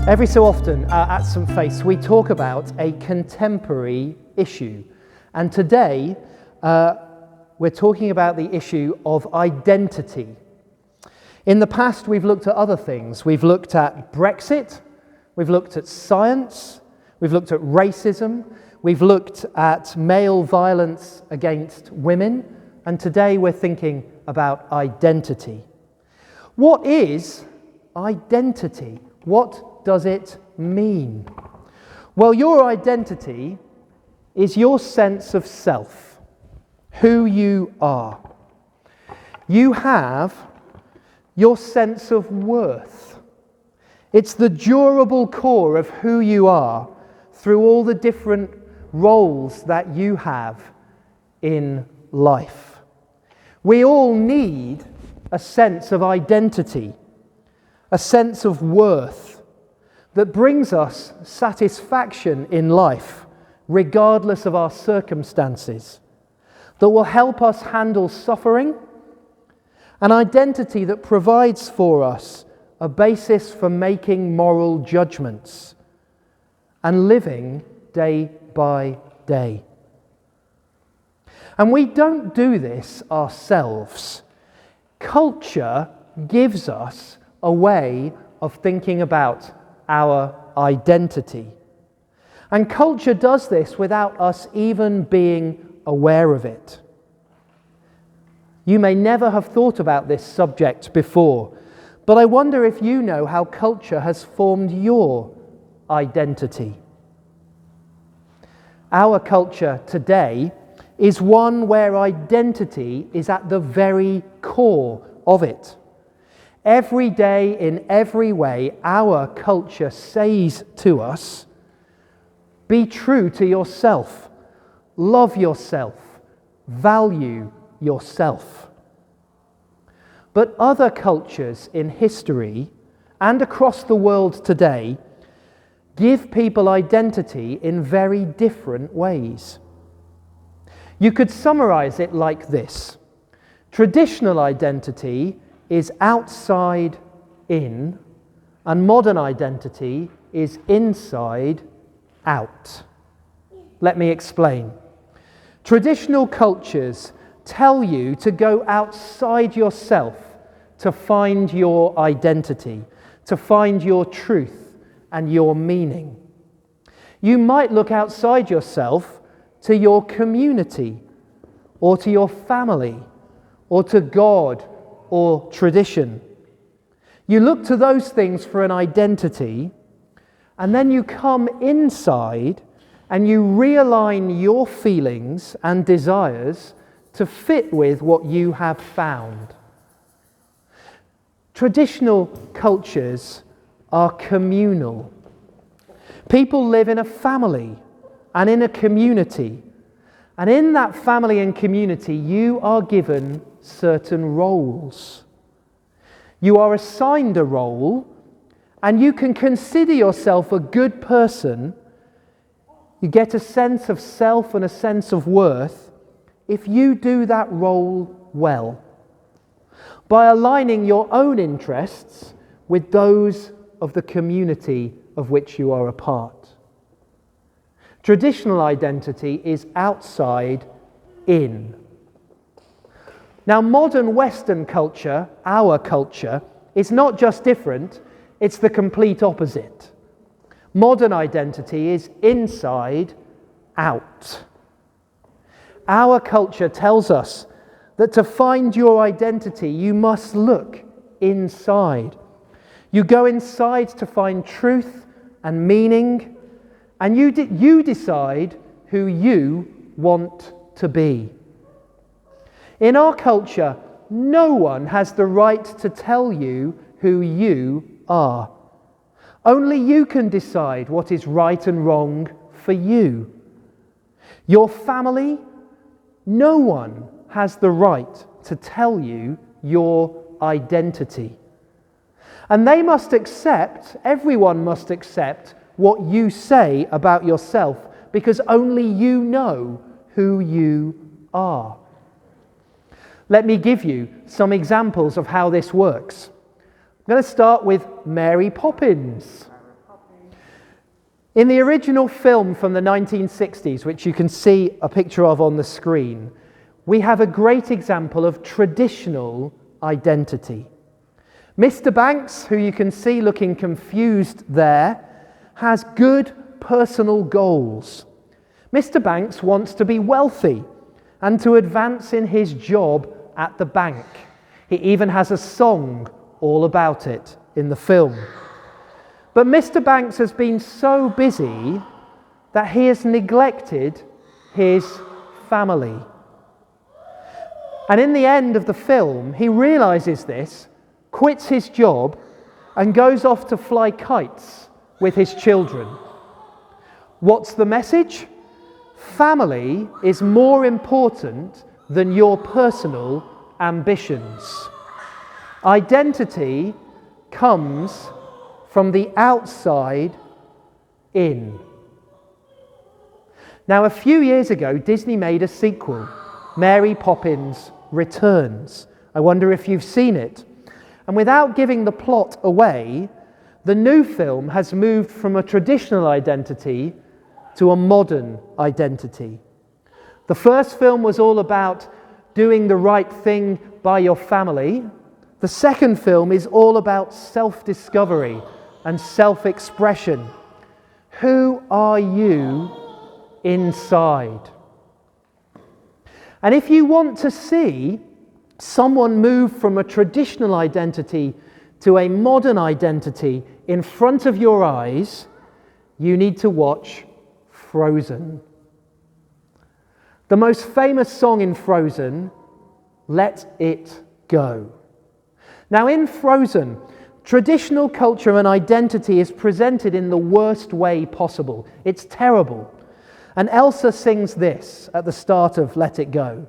Every so often at St Faith's we talk about a contemporary issue, and today we're talking about the issue of identity. In the past we've looked at other things. We've looked at Brexit, we've looked at science, we've looked at racism, we've looked at male violence against women, and today we're thinking about identity. What is identity? What does it mean? Well, your identity is your sense of self, who you are. You have your sense of worth. It's the durable core of who you are through all the different roles that you have in life. We all need a sense of identity, a sense of worth that brings us satisfaction in life, regardless of our circumstances, that will help us handle suffering, an identity that provides for us a basis for making moral judgments and living day by day. And we don't do this ourselves. Culture gives us a way of thinking about our identity. And culture does this without us even being aware of it. You may never have thought about this subject before, but I wonder if you know how culture has formed your identity. Our culture today is one where identity is at the very core of it. Every day, in every way, our culture says to us, be true to yourself, love yourself, value yourself. But other cultures in history and across the world today give people identity in very different ways. You could summarize it like this. Traditional identity is outside in, and modern identity is inside out. Let me explain. Traditional cultures tell you to go outside yourself to find your identity, to find your truth and your meaning. You might look outside yourself to your community, or to your family, or to God, or tradition. You look to those things for an identity, and then you come inside and you realign your feelings and desires to fit with what you have found. Traditional cultures are communal. People live in a family and in a community, and in that family and community you are given certain roles. You are assigned a role, and you can consider yourself a good person. You get a sense of self and a sense of worth if you do that role well, by aligning your own interests with those of the community of which you are a part. Traditional identity is outside in. Now, modern Western culture, our culture, is not just different, it's the complete opposite. Modern identity is inside out. Our culture tells us that to find your identity, you must look inside. You go inside to find truth and meaning, and you decide who you want to be. In our culture, no one has the right to tell you who you are. Only you can decide what is right and wrong for you. Your family, no one has the right to tell you your identity. And they must accept, everyone must accept what you say about yourself, because only you know who you are. Let me give you some examples of how this works. I'm going to start with Mary Poppins. In the original film from the 1960s, which you can see a picture of on the screen, we have a great example of traditional identity. Mr. Banks, who you can see looking confused there, has good personal goals. Mr. Banks wants to be wealthy and to advance in his job at the bank. He even has a song all about it in the film. But Mr. Banks has been so busy that he has neglected his family. And in the end of the film, he realizes this, quits his job, and goes off to fly kites with his children. What's the message? Family is more important than your personal ambitions. Identity comes from the outside in. Now, a few years ago, Disney made a sequel, Mary Poppins Returns. I wonder if you've seen it. And without giving the plot away, the new film has moved from a traditional identity to a modern identity. The first film was all about doing the right thing by your family. The second film is all about self-discovery and self-expression. Who are you inside? And if you want to see someone move from a traditional identity to a modern identity in front of your eyes, you need to watch Frozen. The most famous song in Frozen, Let It Go. Now in Frozen, traditional culture and identity is presented in the worst way possible. It's terrible. And Elsa sings this at the start of Let It Go.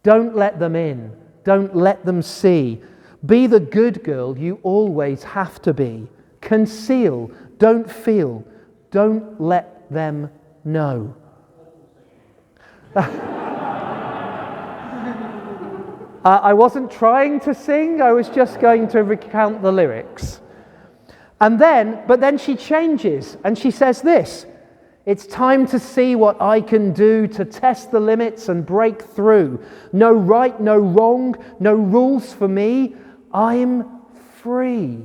Don't let them in. Don't let them see. Be the good girl you always have to be. Conceal. Don't feel. Don't let them know. I wasn't trying to sing. I was just going to recount the lyrics. But then she changes and she says this. It's time to see what I can do to test the limits and break through. No right, no wrong, no rules for me. I'm free.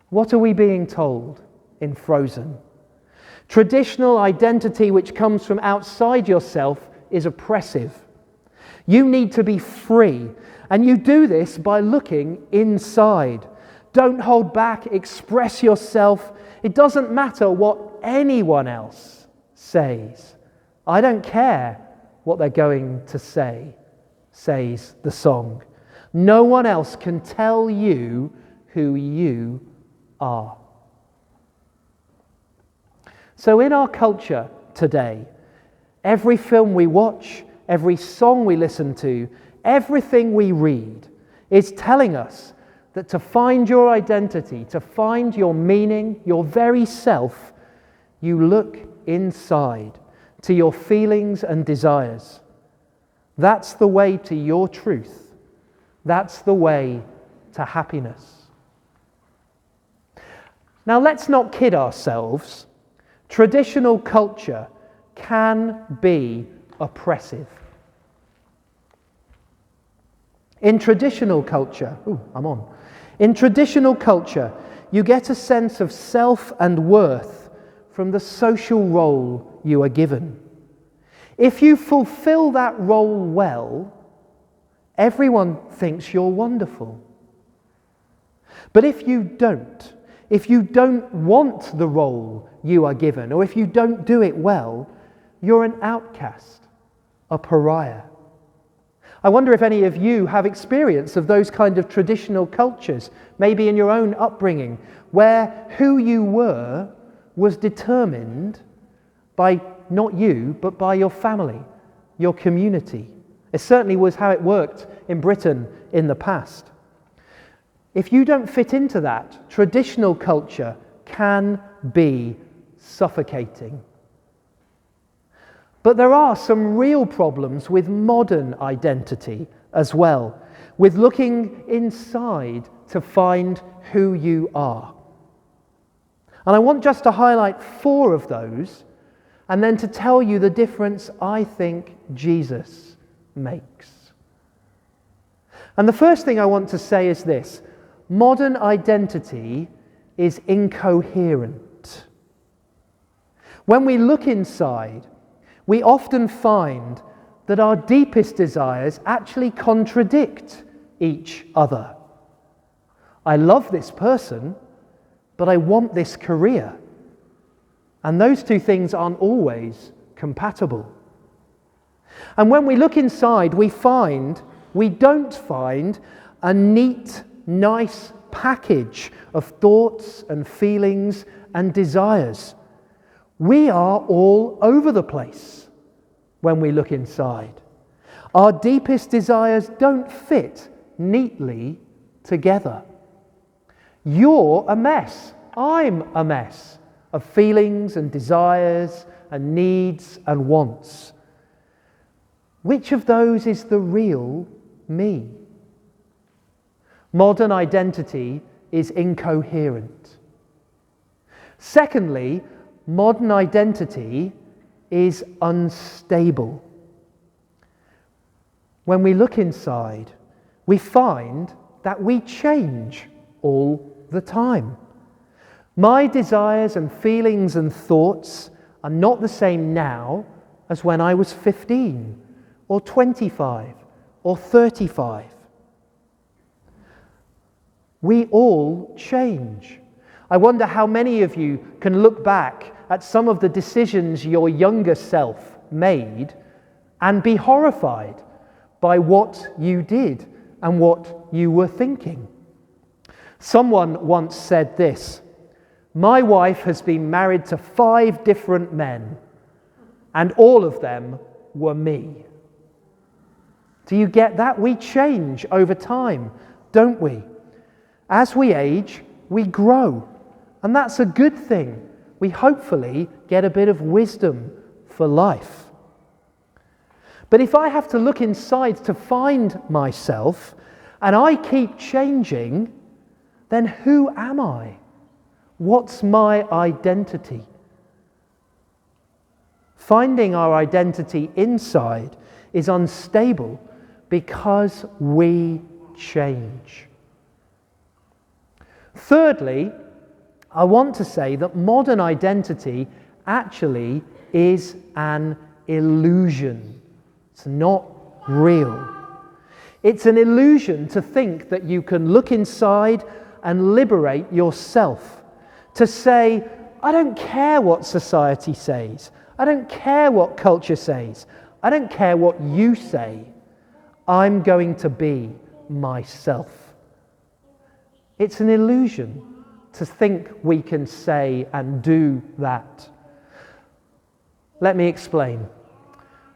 What are we being told in Frozen? Traditional identity which comes from outside yourself is oppressive. You need to be free, and you do this by looking inside. Don't hold back, express yourself. It doesn't matter what anyone else says. I don't care what they're going to say, says the song. No one else can tell you who you are. So in our culture today, every film we watch, every song we listen to, everything we read is telling us that to find your identity, to find your meaning, your very self, you look inside to your feelings and desires. That's the way to your truth. That's the way to happiness. Now, let's not kid ourselves. Traditional culture can be oppressive. In traditional culture, In traditional culture, you get a sense of self and worth from the social role you are given. If you fulfill that role well, everyone thinks you're wonderful. But if you don't want the role you are given, or if you don't do it well, you're an outcast, a pariah. I wonder if any of you have experience of those kind of traditional cultures, maybe in your own upbringing, where who you were was determined by not you, but by your family, your community. It certainly was how it worked in Britain in the past. If you don't fit into that, traditional culture can be suffocating. But there are some real problems with modern identity as well, with looking inside to find who you are. And I want just to highlight 4 of those and then to tell you the difference I think Jesus makes. And the first thing I want to say is this: modern identity is incoherent. When we look inside, we often find that our deepest desires actually contradict each other. I love this person, but I want this career. And those 2 things aren't always compatible. And when we look inside, we don't find a neat, nice package of thoughts and feelings and desires. We are all over the place when we look inside. Our deepest desires don't fit neatly together. You're a mess. I'm a mess of feelings and desires and needs and wants. Which of those is the real me? Modern identity is incoherent. Secondly, modern identity is unstable. When we look inside, we find that we change all the time. My desires and feelings and thoughts are not the same now as when I was 15 or 25 or 35. We all change. I wonder how many of you can look back at some of the decisions your younger self made and be horrified by what you did and what you were thinking. Someone once said this: "My wife has been married to 5 different men, and all of them were me." Do you get that? We change over time, don't we? As we age, we grow, and that's a good thing. We hopefully get a bit of wisdom for life. But if I have to look inside to find myself, and I keep changing, then who am I? What's my identity? Finding our identity inside is unstable because we change. Thirdly, I want to say that modern identity actually is an illusion. It's not real. It's an illusion to think that you can look inside and liberate yourself. To say, I don't care what society says. I don't care what culture says. I don't care what you say. I'm going to be myself. It's an illusion to think we can say and do that. Let me explain.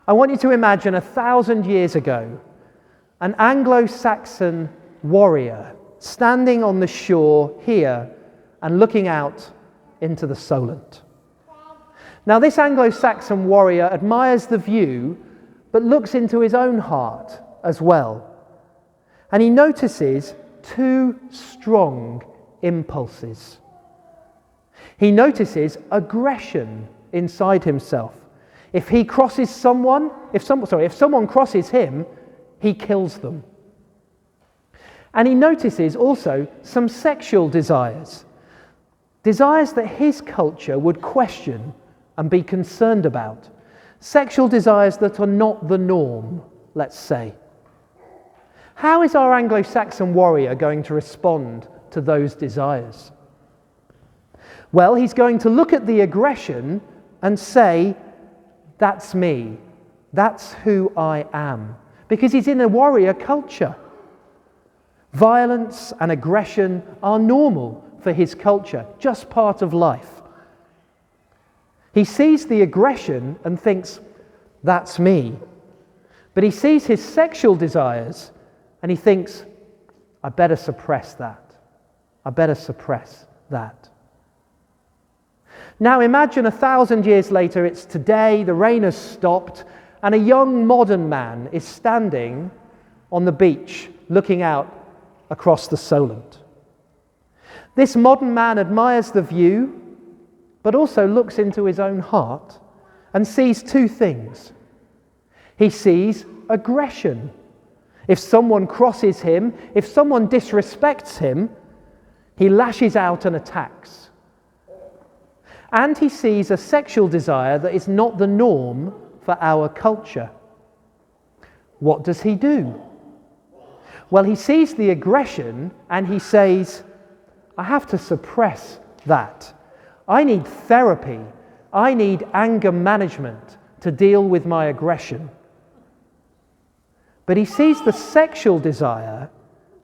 I want you to imagine 1,000 years ago, an Anglo-Saxon warrior standing on the shore here and looking out into the Solent. Now, this Anglo-Saxon warrior admires the view, but looks into his own heart as well. And he notices 2 strong impulses. He notices aggression inside himself. If someone crosses him, he kills them. And he notices also some sexual desires that his culture would question and be concerned about. Sexual desires that are not the norm, let's say. How is our Anglo-Saxon warrior going to respond to those desires? Well, he's going to look at the aggression and say, that's me. That's who I am. Because he's in a warrior culture. Violence and aggression are normal for his culture, just part of life. He sees the aggression and thinks, that's me. But he sees his sexual desires and he thinks, I better suppress that. I better suppress that. Now imagine 1,000 years later, it's today, the rain has stopped, and a young modern man is standing on the beach looking out across the Solent. This modern man admires the view, but also looks into his own heart and sees two things. He sees aggression. If someone crosses him, if someone disrespects him, he lashes out and attacks. And he sees a sexual desire that is not the norm for our culture. What does he do? Well, he sees the aggression and he says, I have to suppress that. I need therapy. I need anger management to deal with my aggression. But he sees the sexual desire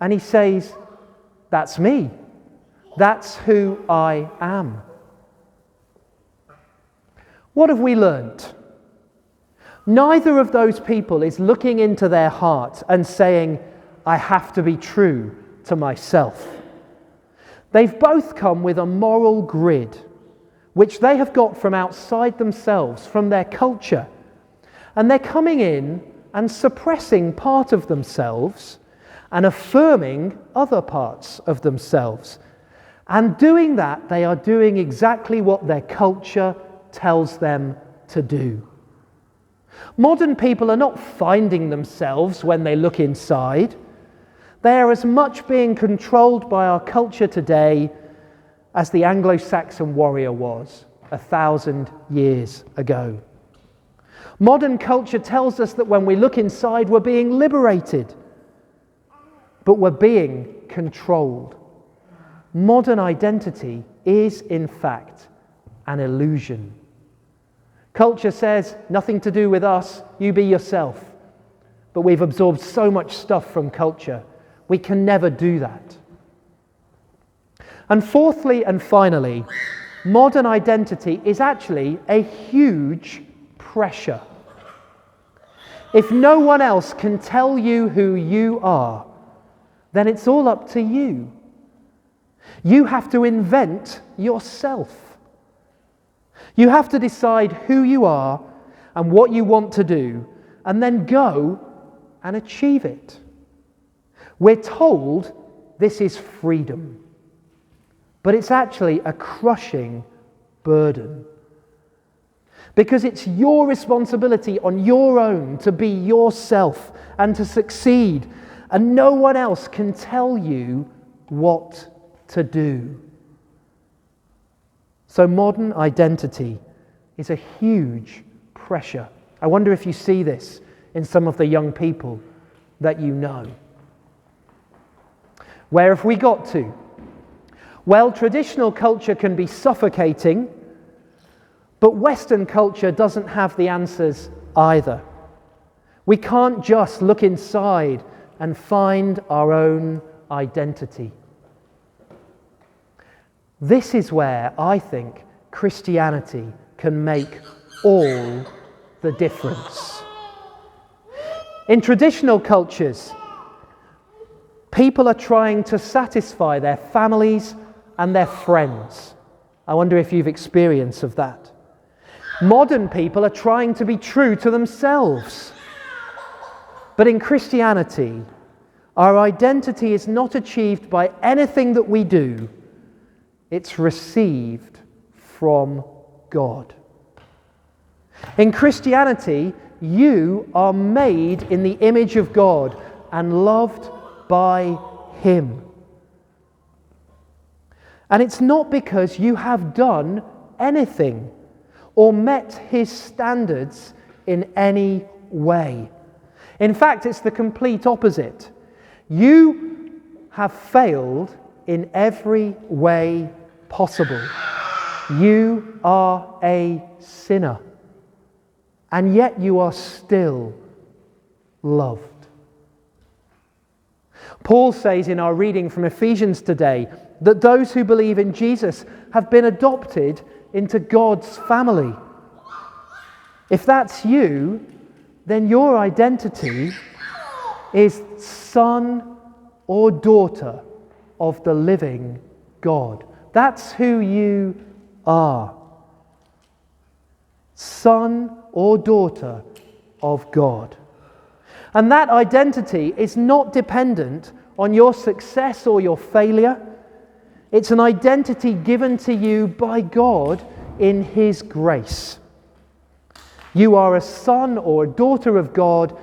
and he says, that's me. That's who I am. What have we learnt? Neither of those people is looking into their heart and saying, I have to be true to myself. They've both come with a moral grid, which they have got from outside themselves, from their culture. And they're coming in and suppressing part of themselves and affirming other parts of themselves. And doing that, they are doing exactly what their culture tells them to do. Modern people are not finding themselves when they look inside. They are as much being controlled by our culture today as the Anglo-Saxon warrior was 1,000 years ago. Modern culture tells us that when we look inside, we're being liberated, but we're being controlled. Modern identity is, in fact, an illusion. Culture says, nothing to do with us, you be yourself. But we've absorbed so much stuff from culture, we can never do that. And fourthly and finally, modern identity is actually a huge pressure. If no one else can tell you who you are, then it's all up to you. You have to invent yourself. You have to decide who you are and what you want to do, and then go and achieve it. We're told this is freedom, but it's actually a crushing burden. Because it's your responsibility on your own to be yourself and to succeed, and no one else can tell you what to do. So modern identity is a huge pressure. I wonder if you see this in some of the young people that you know. Where have we got to? Well, traditional culture can be suffocating, but Western culture doesn't have the answers either. We can't just look inside and find our own identity. This is where I think Christianity can make all the difference. In traditional cultures, people are trying to satisfy their families and their friends. I wonder if you've experienced of that. Modern people are trying to be true to themselves. But in Christianity, our identity is not achieved by anything that we do. It's received from God. In Christianity, you are made in the image of God and loved by Him. And it's not because you have done anything or met His standards in any way. In fact, it's the complete opposite. You have failed in every way possible. You are a sinner, and yet you are still loved. Paul says in our reading from Ephesians today that those who believe in Jesus have been adopted into God's family. If that's you, then your identity is son or daughter of the living God. That's who you are. Son or daughter of God. And that identity is not dependent on your success or your failure. It's an identity given to you by God in His grace. You are a son or a daughter of God,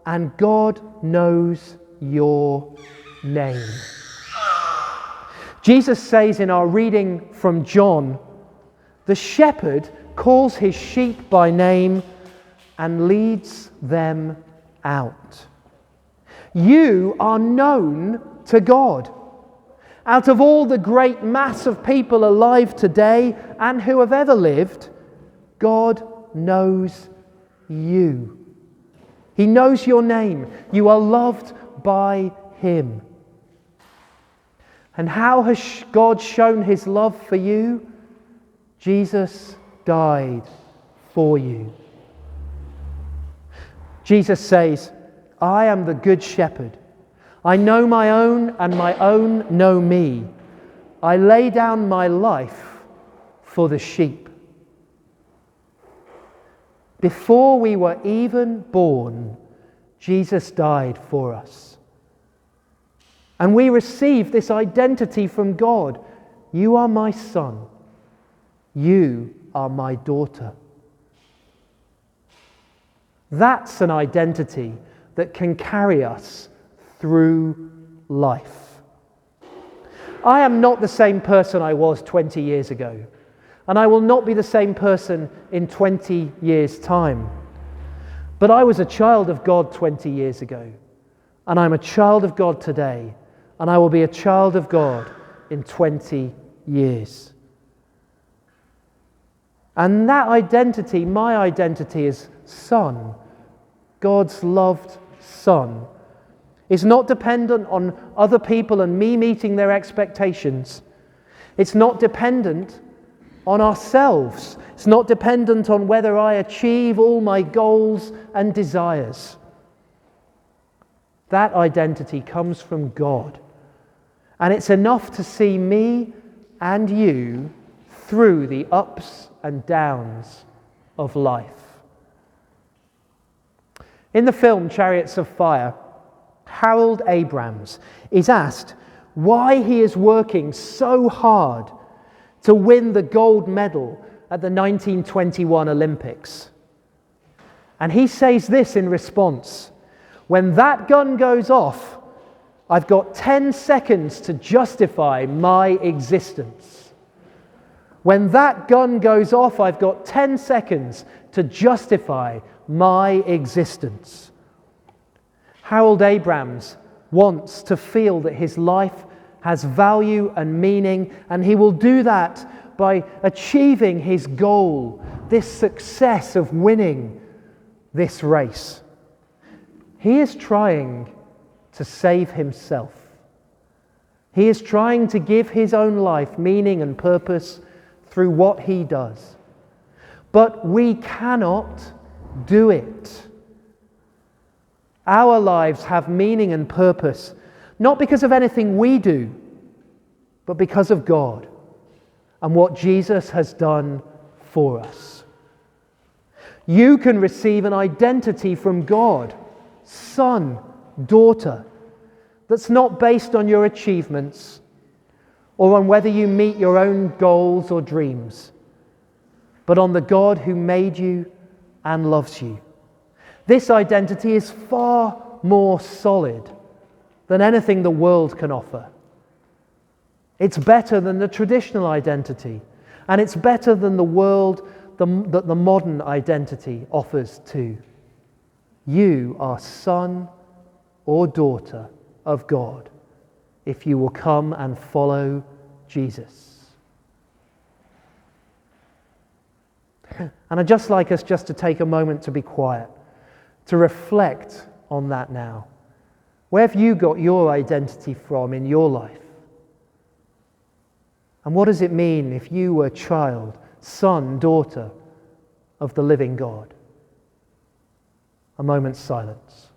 and God knows your name. Jesus says in our reading from John, the shepherd calls his sheep by name and leads them out. You are known to God. Out of all the great mass of people alive today and who have ever lived, God knows you. He knows your name. You are loved by Him. And how has God shown His love for you? Jesus died for you. Jesus says, I am the good shepherd. I know my own, and my own know me. I lay down my life for the sheep. Before we were even born, Jesus died for us. And we receive this identity from God. You are my son. You are my daughter. That's an identity that can carry us through life. I am not the same person I was 20 years ago, and I will not be the same person in 20 years' time. But I was a child of God 20 years ago, and I'm a child of God today, and I will be a child of God in 20 years. And that identity, my identity as son, God's loved son, is not dependent on other people and me meeting their expectations. It's not dependent on ourselves. It's not dependent on whether I achieve all my goals and desires. That identity comes from God. And it's enough to see me and you through the ups and downs of life. In the film Chariots of Fire, Harold Abrams is asked why he is working so hard to win the gold medal at the 1921 Olympics. And he says this in response: when that gun goes off, I've got 10 seconds to justify my existence. When that gun goes off, I've got 10 seconds to justify my existence. Harold Abrams wants to feel that his life has value and meaning, and he will do that by achieving his goal, this success of winning this race. He is trying to save himself. He is trying to give his own life meaning and purpose through what he does. But we cannot do it. Our lives have meaning and purpose, not because of anything we do, but because of God and what Jesus has done for us. You can receive an identity from God, son, daughter, that's not based on your achievements or on whether you meet your own goals or dreams, but on the God who made you and loves you. This identity is far more solid than anything the world can offer. It's better than the traditional identity, and it's better than the world that the modern identity offers too. You are son or daughter of God if you will come and follow Jesus. And I'd just like us just to take a moment to be quiet, to reflect on that now. Where have you got your identity from in your life? And what does it mean if you were child, son, daughter of the living God? A moment's silence.